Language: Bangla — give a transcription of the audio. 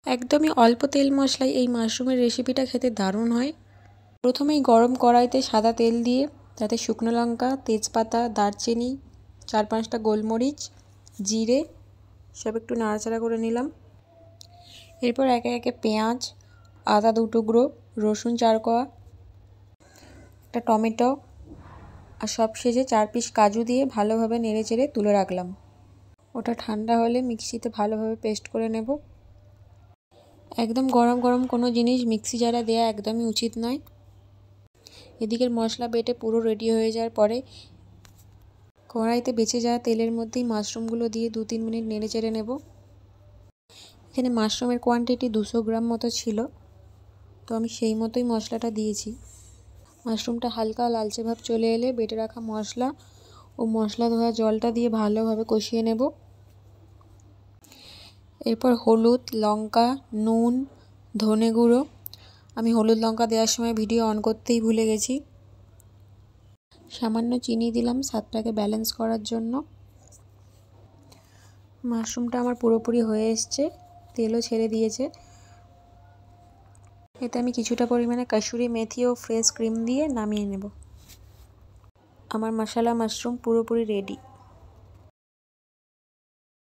একদমই অল্প তেল মশলায় এই মাশরুমের রেসিপিটা খেতে দারুণ হয়। প্রথমেই গরম কড়াইতে সাদা তেল দিয়ে তাতে শুকনো লঙ্কা, তেজপাতা, দারচিনি, 4-5টা গোলমরিচ, জিরে সব একটু নাড়াচাড়া করে নিলাম। এরপর একে একে পেঁয়াজ, আদা 2 টুকরো, রসুন 4 কোয়া, একটা টমেটো আর সবশেষে 4 পিস কাজু দিয়ে ভালোভাবে নেড়েচেড়ে তুলে রাখলাম। ওটা ঠান্ডা হলে মিক্সিতে ভালোভাবে পেস্ট করে নেব। একদম গরম গরম কোনো জিনিস মিক্সি জারে দেওয়া একদমই উচিত নয়। এদিকের মশলা বেটে পুরো রেডি হয়ে যাওয়ার পরে কড়াইতে বেঁচে যাওয়া তেলের মধ্যেই মাশরুমগুলো দিয়ে 2-3 মিনিট নেড়েচেড়ে নেব। এখানে মাশরুমের কোয়ান্টিটি 200 গ্রাম মতো ছিল, তো আমি সেই মতোই মশলাটা দিয়েছি। মাশরুমটা হালকা লালচে ভাব চলে এলে বেটে রাখা মশলা ও মশলা ধোয়া জলটা দিয়ে ভালোভাবে কষিয়ে নেব। এরপর হলুদ, লঙ্কা, নুন, ধনে গুঁড়ো, আমি হলুদ লঙ্কা দেওয়ার সময় ভিডিও অন করতেই ভুলে গেছি। সামান্য চিনি দিলাম স্বাদটাকে ব্যালেন্স করার জন্য। মাশরুমটা আমার পুরোপুরি হয়ে এসছে, তেলও ছেড়ে দিয়েছে। এতে আমি কিছুটা পরিমাণে কাসুরি মেথি ও ফ্রেশ ক্রিম দিয়ে নামিয়ে নেব। আমার মশলা মাশরুম পুরোপুরি রেডি।